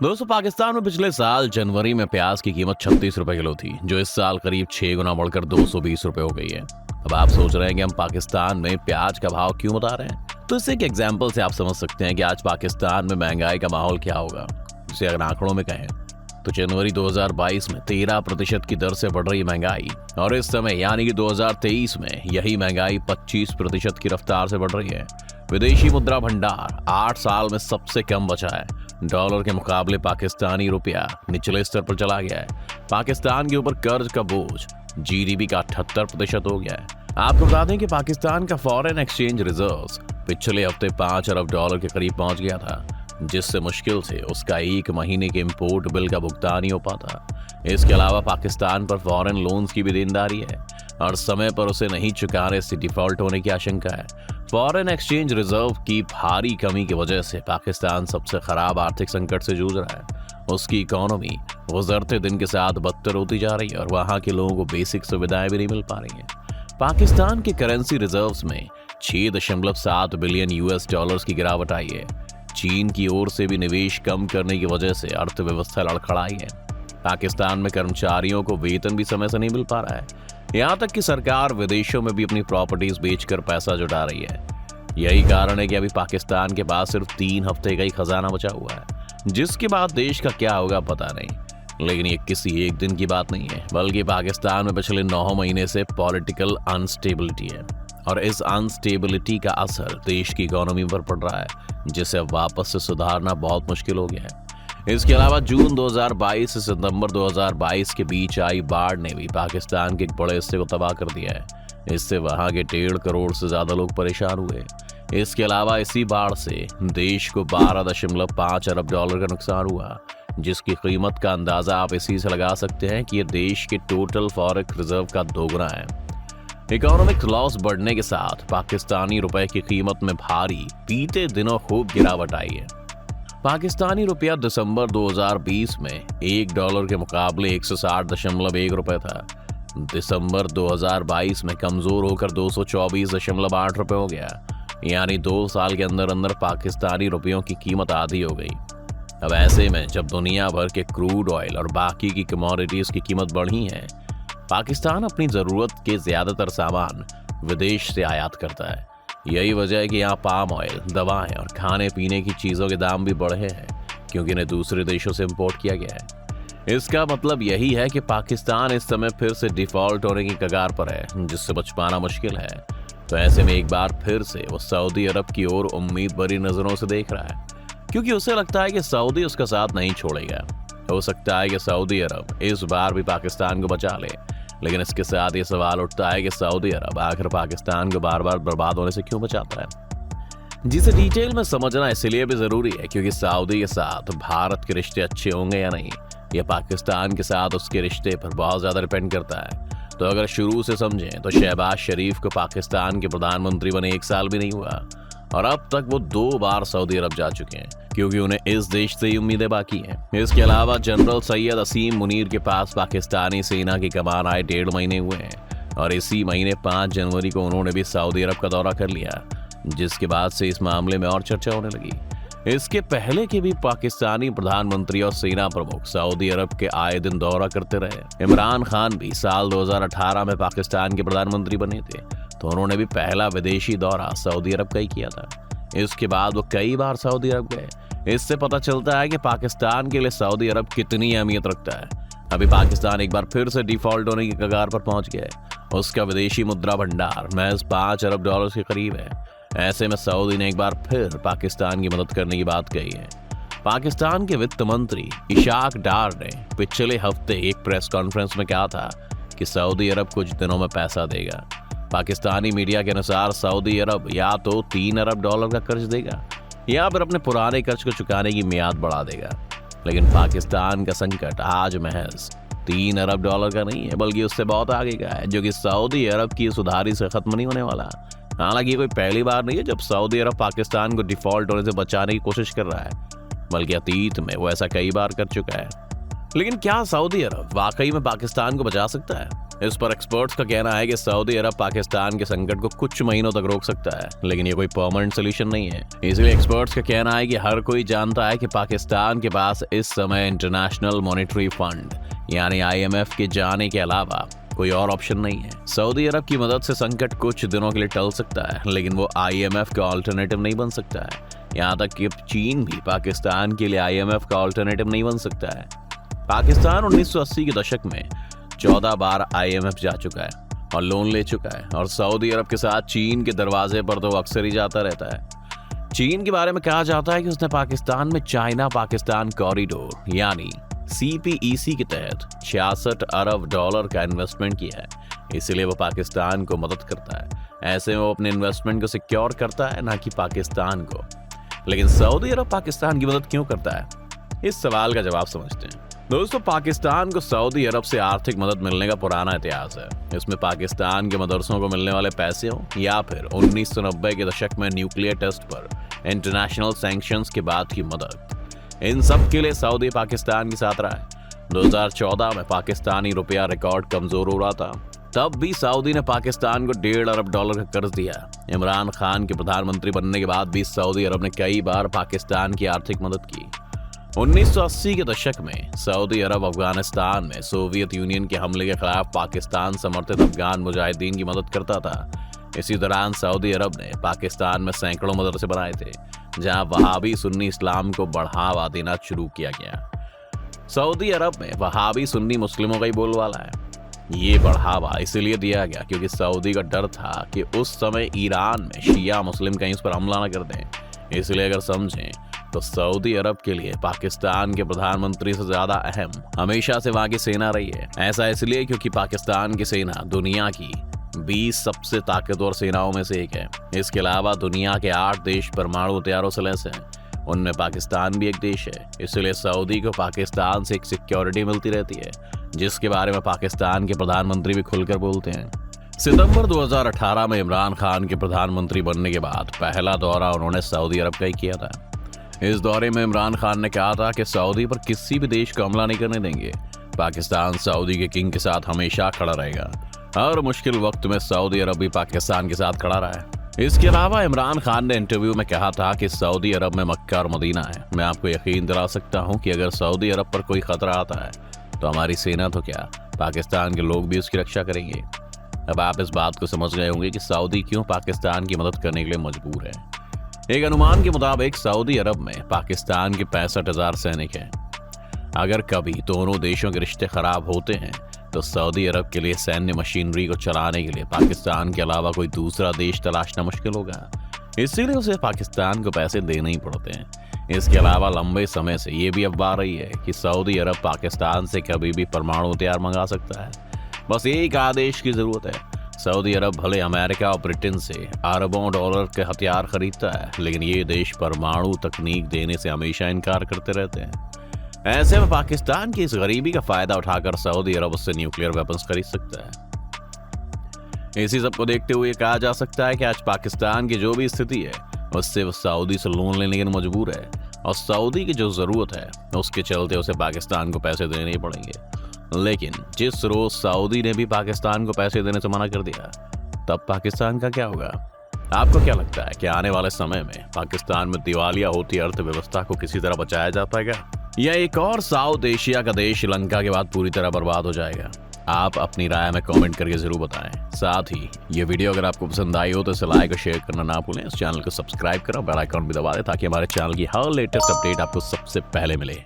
दोस्तों, पाकिस्तान में पिछले साल जनवरी में प्याज की कीमत 36 रुपए किलो थी, जो इस साल करीब 6 गुना बढ़कर 220 रुपए हो गई है। अब आप सोच रहे हैं कि हम पाकिस्तान में प्याज का भाव क्यों बता रहे हैं, तो इससे एक एग्जाम्पल से आप समझ सकते हैं कि आज पाकिस्तान में महंगाई का माहौल क्या होगा। इसे अगर आंकड़ों में कहें तो जनवरी 2022 में 13% की दर से बढ़ रही महंगाई, और इस समय यानी कि 2023 में यही महंगाई 25% की रफ्तार से बढ़ रही है। विदेशी मुद्रा भंडार 8 साल में सबसे कम बचा है। डॉलर के मुकाबले पाकिस्तानी रुपया निचले स्तर पर चला गया है। पाकिस्तान के ऊपर कर्ज का बोझ जीडीपी का 78% हो गया है। आपको बता दें कि पाकिस्तान का फॉरेन एक्सचेंज रिजर्व्स पिछले हफ्ते 5 अरब डॉलर के करीब पहुंच गया था, जिससे मुश्किल से उसका 1 महीने के इंपोर्ट बिल का भुगतान ही हो पाता। इसके अलावा पाकिस्तान पर फॉरेन लोन्स की भी देनदारी है और समय पर उसे नहीं चुकाने से डिफॉल्ट होने की आशंका है। फॉरेन एक्सचेंज रिजर्व की भारी कमी की वजह से पाकिस्तान सबसे खराब आर्थिक संकट से जूझ रहा है। उसकी इकोनॉमी गुजरते दिन के साथ बदतर होती जा रही है और वहां के लोगों को बेसिक सुविधाएं भी नहीं मिल पा रही हैं। पाकिस्तान के करेंसी रिजर्व्स में 6.7 बिलियन यूएस डॉलर्स की गिरावट आई है। चीन की ओर से भी निवेश कम करने की वजह से अर्थव्यवस्था लड़खड़ाई है। पाकिस्तान में कर्मचारियों को वेतन भी समय से नहीं मिल पा रहा है। यहाँ तक कि सरकार विदेशों में भी अपनी प्रॉपर्टीज बेचकर पैसा जुटा रही है। यही कारण है कि अभी पाकिस्तान के पास सिर्फ 3 हफ्ते का ही खजाना बचा हुआ है, जिसके बाद देश का क्या होगा पता नहीं। लेकिन ये किसी एक दिन की बात नहीं है, बल्कि पाकिस्तान में पिछले 9 महीने से पॉलिटिकल अनस्टेबिलिटी है, और इस अनस्टेबिलिटी का असर देश की इकोनॉमी पर पड़ रहा है, जिसे अब वापस से सुधारना बहुत मुश्किल हो गया है। इसके अलावा जून 2022 से सितंबर 2022 के बीच आई बाढ़ ने भी पाकिस्तान के एक बड़े हिस्से को तबाह कर दिया है। इससे वहां के 1.5 करोड़ से ज्यादा लोग परेशान हुए। इसके अलावा इसी बाढ़ से देश को 12.5 अरब डॉलर का नुकसान हुआ, जिसकी कीमत का अंदाजा आप इसी से लगा सकते हैं कि यह देश के टोटल फॉरेक्स रिजर्व का 2 गुना है। इकोनॉमिक लॉस बढ़ने के साथ पाकिस्तानी रुपए की कीमत में भारी बीते दिनों खूब गिरावट आई है। पाकिस्तानी रुपया दिसंबर 2020 में $1 के मुकाबले 160.1 रुपए था। दिसंबर 2022 में कमजोर होकर 224.8 रुपए हो गया, यानी 2 साल के अंदर अंदर पाकिस्तानी रुपयों की कीमत आधी हो गई। अब ऐसे में जब दुनिया भर के क्रूड ऑयल और बाकी की कमोडिटीज की कीमत बढ़ी है, पाकिस्तान अपनी जरूरत के ज्यादातर सामान विदेश से आयात करता है। यही वजह है कि यहाँ पाम ऑयल, दवाएं और खाने पीने की चीजों के दाम भी बढ़े हैं, क्योंकि इन्हें दूसरे देशों से इंपोर्ट किया गया है। इसका मतलब यही है कि पाकिस्तान इस समय फिर से डिफॉल्ट होने की कगार पर है, जिससे बच पाना मुश्किल है। तो ऐसे में एक बार फिर से वो सऊदी अरब की ओर उम्मीद भरी नजरों से देख रहा है, क्योंकि उसे लगता है कि सऊदी उसका साथ नहीं छोड़ेगा। हो सकता है कि सऊदी अरब इस बार भी पाकिस्तान को बचा ले, लेकिन इसके साथ ये सवाल उठता है कि सऊदी अरब आखिर पाकिस्तान को बार बार बर्बाद होने से क्यों बचाता है, जिसे डिटेल में समझना इसलिए भी जरूरी है क्योंकि सऊदी के साथ भारत के रिश्ते अच्छे होंगे या नहीं, यह पाकिस्तान के साथ उसके रिश्ते पर बहुत ज्यादा डिपेंड करता है। तो अगर शुरू से समझें तो शहबाज शरीफ को पाकिस्तान के प्रधानमंत्री बने 1 साल भी नहीं हुआ, और अब तक वो 2 बार सऊदी अरब जा चुके हैं, क्योंकि उन्हें इस देश से ही उम्मीदें बाकी हैं। इसके अलावा जनरल सैयद असीम मुनीर के पास पाकिस्तानी सेना की कमान आए 1.5 महीने हुए हैं, और इसी महीने 5 जनवरी को उन्होंने भी सऊदी अरब का दौरा कर लिया, जिसके बाद से इस मामले में और चर्चा होने लगी। इसके पहले के भी पाकिस्तानी प्रधानमंत्री और सेना प्रमुख सऊदी अरब के आए दिन दौरा करते रहे। इमरान खान भी साल 2018 में पाकिस्तान के प्रधानमंत्री बने थे, तो उन्होंने भी पहला विदेशी दौरा सऊदी अरब का ही किया था। इसके बाद वो कई बार सऊदी अरब गए। इससे पता चलता है कि पाकिस्तान के लिए सऊदी अरब कितनी अहमियत रखता है। अभी पाकिस्तान एक बार फिर से डिफॉल्ट होने की कगार पर पहुंच गया है। उसका विदेशी मुद्रा भंडार महज 5 अरब डॉलर के करीब है। ऐसे में सऊदी ने एक बार फिर पाकिस्तान की मदद करने की बात कही है। पाकिस्तान के वित्त मंत्री इशाक डार ने पिछले हफ्ते एक प्रेस कॉन्फ्रेंस में कहा था कि सऊदी अरब कुछ दिनों में पैसा देगा। पाकिस्तानी मीडिया के अनुसार सऊदी अरब या तो 3 अरब डॉलर का कर्ज देगा या फिर अपने पुराने कर्ज को चुकाने की मियाद बढ़ा देगा। लेकिन पाकिस्तान का संकट आज महज 3 अरब डॉलर का नहीं है, बल्कि उससे बहुत आगे का है, जो कि सऊदी अरब की इस उधारी से खत्म नहीं होने वाला। हालांकि ये कोई पहली बार नहीं है जब सऊदी अरब पाकिस्तान को डिफॉल्ट होने से बचाने की कोशिश कर रहा है, बल्कि अतीत में वो ऐसा कई बार कर चुका है। लेकिन क्या सऊदी अरब वाकई में पाकिस्तान को बचा सकता है? इस पर एक्सपर्ट्स का कहना है कि सऊदी अरब पाकिस्तान के संकट को कुछ महीनों तक रोक सकता है, लेकिन ये कोई परमानेंट सोल्यूशन नहीं है। इसलिए एक्सपर्ट्स का कहना है कि हर कोई जानता है कि पाकिस्तान के पास इस समय इंटरनेशनल मॉनेटरी फंड यानी IMF के जाने के अलावा कोई और ऑप्शन नहीं है। सऊदी अरब की मदद से संकट कुछ दिनों के लिए टल सकता है, लेकिन वो IMF का ऑल्टरनेटिव नहीं बन सकता है। यहाँ तक कि चीन भी पाकिस्तान के लिए IMF का ऑल्टरनेटिव नहीं बन सकता है। पाकिस्तान 1980 के दशक में 14 बार IMF जा चुका है और लोन ले चुका है, और सऊदी अरब के साथ चीन के दरवाजे पर तो अक्सर ही जाता रहता है। चीन के बारे में कहा जाता है कि उसने पाकिस्तान में चाइना पाकिस्तान कॉरिडोर यानी CPEC के तहत $66 अरब का इन्वेस्टमेंट किया है, इसलिए वो पाकिस्तान को मदद करता है। ऐसे में वो अपने इन्वेस्टमेंट को सिक्योर करता है, ना कि पाकिस्तान को। लेकिन सऊदी अरब पाकिस्तान की मदद क्यों करता है? इस सवाल का जवाब समझते हैं। दोस्तों, पाकिस्तान को सऊदी अरब से आर्थिक मदद मिलने का पुराना इतिहास है। इसमें पाकिस्तान के मदरसों को मिलने वाले पैसे हो या फिर 1990 के दशक में न्यूक्लियर टेस्ट पर इंटरनेशनल सैंक्शंस के बाद की मदद, इन सब के लिए सऊदी पाकिस्तान के साथ रहा है। 2014 में पाकिस्तानी रुपया रिकॉर्ड कमजोर हो रहा था, तब भी सऊदी ने पाकिस्तान को $1.5 अरब का कर्ज दिया। इमरान खान के प्रधानमंत्री बनने के बाद भी सऊदी अरब ने कई बार पाकिस्तान की आर्थिक मदद की। 1980 के दशक में सऊदी अरब अफगानिस्तान में सोवियत यूनियन के हमले के खिलाफ पाकिस्तान समर्थित अफगान मुजाहिदीन की मदद करता था। इसी दौरान सऊदी अरब ने पाकिस्तान में सैकड़ों मदरसे बनाए थे, जहां वहाबी सुन्नी इस्लाम को बढ़ावा देना शुरू किया गया। सऊदी अरब में वहाबी सुन्नी मुस्लिमों का ही बोलबाला है। ये बढ़ावा इसलिए दिया गया क्योंकि सऊदी का डर था कि उस समय ईरान में शिया मुस्लिम कहीं उस पर हमला न कर दें। इसलिए अगर समझें तो सऊदी अरब के लिए पाकिस्तान के प्रधानमंत्री से ज्यादा अहम हमेशा से वहां की सेना रही है। ऐसा इसलिए क्योंकि पाकिस्तान की सेना दुनिया की 20 सबसे ताकतवर सेनाओं में से एक है। इसके अलावा दुनिया के 8 देश परमाणु हथियारों से लैस हैं, उनमें पाकिस्तान भी एक देश है। इसलिए सऊदी को पाकिस्तान से एक सिक्योरिटी मिलती रहती है, जिसके बारे में पाकिस्तान के प्रधानमंत्री भी खुलकर बोलते हैं। सितंबर 2018 में इमरान खान के प्रधानमंत्री बनने के बाद पहला दौरा उन्होंने सऊदी अरब का ही किया था। इस दौरे में इमरान खान ने कहा था कि सऊदी पर किसी भी देश को हमला नहीं करने देंगे। पाकिस्तान सऊदी के किंग के साथ हमेशा खड़ा रहेगा। हर मुश्किल वक्त में सऊदी अरब भी पाकिस्तान के साथ खड़ा रहा है। इसके अलावा इमरान खान ने इंटरव्यू में कहा था कि सऊदी अरब में मक्का और मदीना है। मैं आपको यकीन दिला सकता हूं कि अगर सऊदी अरब पर कोई खतरा आता है तो हमारी सेना तो क्या, पाकिस्तान के लोग भी उसकी रक्षा करेंगे। अब आप इस बात को समझ गए होंगे कि सऊदी क्यों पाकिस्तान की मदद करने के लिए मजबूर है। एक अनुमान के मुताबिक सऊदी अरब में पाकिस्तान के 65,000 सैनिक हैं। अगर कभी दोनों देशों के रिश्ते खराब होते हैं तो सऊदी अरब के लिए सैन्य मशीनरी को चलाने के लिए पाकिस्तान के अलावा कोई दूसरा देश तलाशना मुश्किल होगा। इसीलिए उसे पाकिस्तान को पैसे देने ही पड़ते हैं। इसके अलावा लंबे समय से ये भी अफवाह रही है कि सऊदी अरब पाकिस्तान से कभी भी परमाणु हथियार मंगा सकता है। बस एक आदेश की जरूरत है। सऊदी अरब भले अमेरिका और ब्रिटेन से अरबों डॉलर के हथियार खरीदता है, लेकिन ये देश परमाणु तकनीक देने से हमेशा इनकार करते रहते हैं। ऐसे में पाकिस्तान की इस गरीबी का फायदा उठाकर सऊदी अरब उससे न्यूक्लियर वेपन्स खरीद सकता है। इसी सब को देखते हुए कहा जा सकता है कि आज पाकिस्तान की जो भी स्थिति है उससे वो सऊदी से लोन लेने के लिए मजबूर है, और सऊदी की जो जरूरत है उसके चलते उसे पाकिस्तान को पैसे देने ही पड़ेंगे। लेकिन जिस रोज सऊदी ने भी पाकिस्तान को पैसे देने से मना कर दिया, तब पाकिस्तान का क्या होगा? आपको क्या लगता है कि आने वाले समय में पाकिस्तान में दिवालिया होती अर्थव्यवस्था को किसी तरह बचाया जा पाएगा, या एक और साउथ एशिया का देश श्रीलंका के बाद पूरी तरह बर्बाद हो जाएगा? आप अपनी राय में कमेंट करके जरूर बताएं। साथ ही ये वीडियो अगर आपको पसंद आई हो तो इसे लाइक और शेयर करना ना भूलें। इस चैनल को सब्सक्राइब करें, बेल आइकॉन भी दबा दें ताकि हमारे चैनल की हर लेटेस्ट अपडेट आपको सबसे पहले मिले।